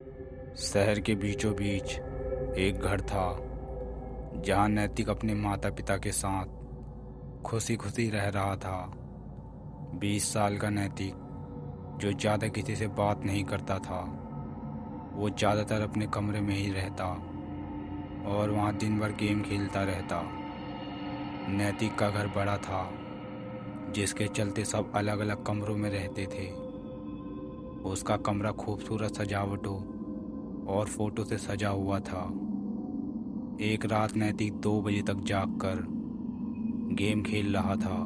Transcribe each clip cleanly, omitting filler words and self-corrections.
शहर के बीचों बीच एक घर था जहां नैतिक अपने माता पिता के साथ खुशी खुशी रह रहा था। 20 साल का नैतिक, जो ज़्यादा किसी से बात नहीं करता था, वो ज़्यादातर अपने कमरे में ही रहता और वहाँ दिन भर गेम खेलता रहता। नैतिक का घर बड़ा था, जिसके चलते सब अलग अलग कमरों में रहते थे। उसका कमरा खूबसूरत सजावटों और फोटो से सजा हुआ था। एक रात नैतिक 2 बजे तक जागकर गेम खेल रहा था।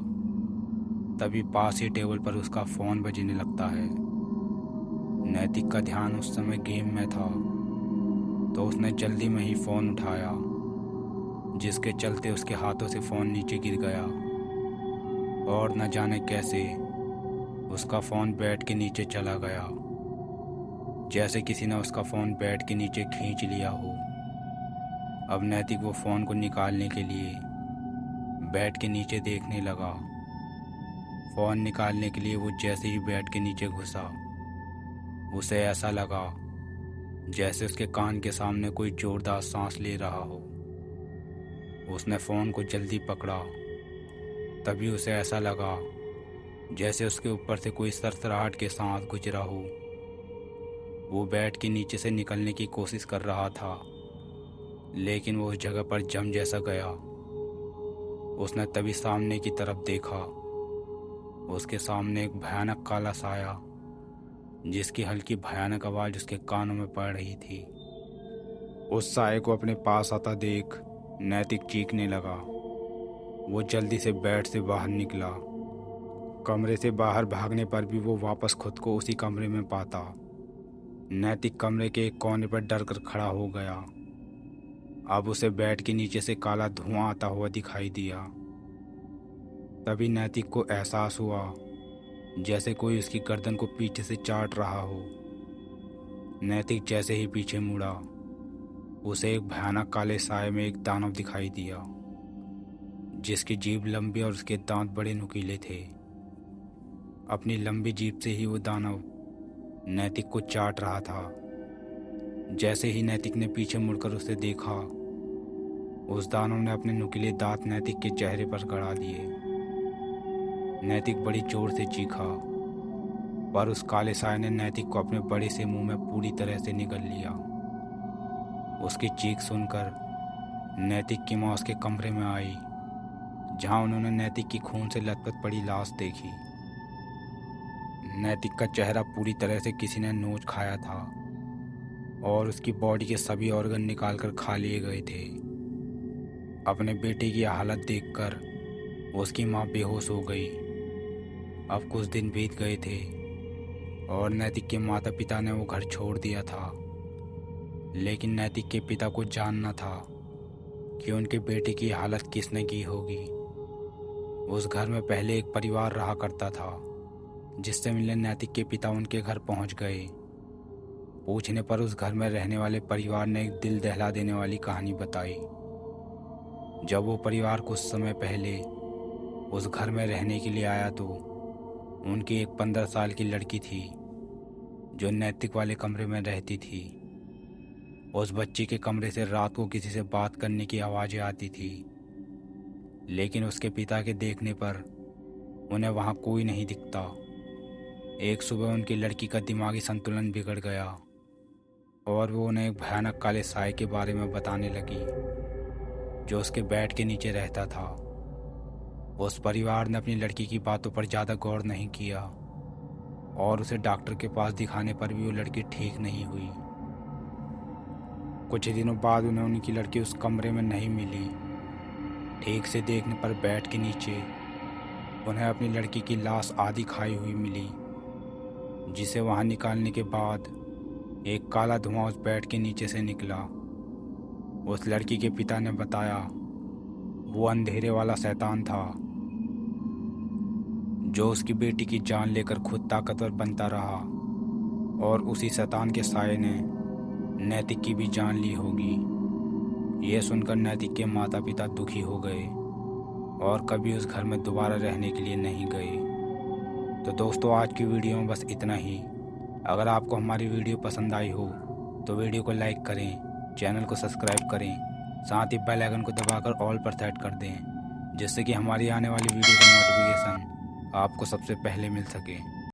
तभी पास ही टेबल पर उसका फ़ोन बजने लगता है। नैतिक का ध्यान उस समय गेम में था, तो उसने जल्दी में ही फ़ोन उठाया, जिसके चलते उसके हाथों से फ़ोन नीचे गिर गया और न जाने कैसे उसका फ़ोन बेड के नीचे चला गया, जैसे किसी ने उसका फ़ोन बेड के नीचे खींच लिया हो। अब नैतिक वो फ़ोन को निकालने के लिए बेड के नीचे देखने लगा। फ़ोन निकालने के लिए वो जैसे ही बेड के नीचे घुसा, उसे ऐसा लगा जैसे उसके कान के सामने कोई ज़ोरदार सांस ले रहा हो। उसने फ़ोन को जल्दी पकड़ा। तभी उसे ऐसा लगा जैसे उसके ऊपर से कोई सरसराहट के साथ गुजरा हो। वो बेड के नीचे से निकलने की कोशिश कर रहा था, लेकिन वो उस जगह पर जम जैसा गया। उसने तभी सामने की तरफ देखा। उसके सामने एक भयानक काला साया, जिसकी हल्की भयानक आवाज़ उसके कानों में पड़ रही थी। उस साये को अपने पास आता देख नैतिक चीखने लगा। वो जल्दी से बेड से बाहर निकला। कमरे से बाहर भागने पर भी वो वापस खुद को उसी कमरे में पाता। नैतिक कमरे के एक कोने पर डर कर खड़ा हो गया। अब उसे बेड के नीचे से काला धुआं आता हुआ दिखाई दिया। तभी नैतिक को एहसास हुआ जैसे कोई उसकी गर्दन को पीछे से चाट रहा हो। नैतिक जैसे ही पीछे मुड़ा, उसे एक भयानक काले साए में एक दानव दिखाई दिया, जिसकी जीभ लंबी और उसके दांत बड़े नुकीले थे। अपनी लंबी जीभ से ही वो दानव नैतिक को चाट रहा था। जैसे ही नैतिक ने पीछे मुड़कर उसे देखा, उस दानव ने अपने नुकीले दांत नैतिक के चेहरे पर गड़ा दिए। नैतिक बड़ी जोर से चीखा, पर उस काले साए ने नैतिक को अपने बड़े से मुंह में पूरी तरह से निगल लिया। उसकी चीख सुनकर नैतिक की माँ उसके कमरे में आई, जहां उन्होंने नैतिक की खून से लथपथ पड़ी लाश देखी। नैतिक का चेहरा पूरी तरह से किसी ने नोच खाया था और उसकी बॉडी के सभी ऑर्गन निकालकर खा लिए गए थे। अपने बेटे की हालत देखकर उसकी माँ बेहोश हो गई। अब कुछ दिन बीत गए थे और नैतिक के माता पिता ने वो घर छोड़ दिया था, लेकिन नैतिक के पिता को जानना था कि उनके बेटे की हालत किसने की होगी। उस घर में पहले एक परिवार रहा करता था, जिससे मिलने नैतिक के पिता उनके घर पहुंच गए। पूछने पर उस घर में रहने वाले परिवार ने एक दिल दहला देने वाली कहानी बताई। जब वो परिवार कुछ समय पहले उस घर में रहने के लिए आया, तो उनकी एक 15 साल की लड़की थी, जो नैतिक वाले कमरे में रहती थी। उस बच्ची के कमरे से रात को किसी से बात करने की आवाज़ें आती थी, लेकिन उसके पिता के देखने पर उन्हें वहाँ कोई नहीं दिखता। एक सुबह उनकी लड़की का दिमागी संतुलन बिगड़ गया और वो उन्हें एक भयानक काले साए के बारे में बताने लगी, जो उसके बेड के नीचे रहता था। उस परिवार ने अपनी लड़की की बातों पर ज़्यादा गौर नहीं किया और उसे डॉक्टर के पास दिखाने पर भी वो लड़की ठीक नहीं हुई। कुछ दिनों बाद उन्हें उनकी लड़की उस कमरे में नहीं मिली। ठीक से देखने पर बेड के नीचे उन्हें अपनी लड़की की लाश आधी खाई हुई मिली, जिसे वहां निकालने के बाद एक काला धुआं उस बेड के नीचे से निकला। उस लड़की के पिता ने बताया वो अंधेरे वाला शैतान था, जो उसकी बेटी की जान लेकर खुद ताकतवर बनता रहा, और उसी शैतान के साये ने नैतिक की भी जान ली होगी। यह सुनकर नैतिक के माता पिता दुखी हो गए और कभी उस घर में दोबारा रहने के लिए नहीं गए। तो दोस्तों, आज की वीडियो में बस इतना ही। अगर आपको हमारी वीडियो पसंद आई हो तो वीडियो को लाइक करें, चैनल को सब्सक्राइब करें, साथ ही बेल आइकन को दबाकर ऑल पर सेट कर दें, जिससे कि हमारी आने वाली वीडियो का नोटिफिकेशन आपको सबसे पहले मिल सके।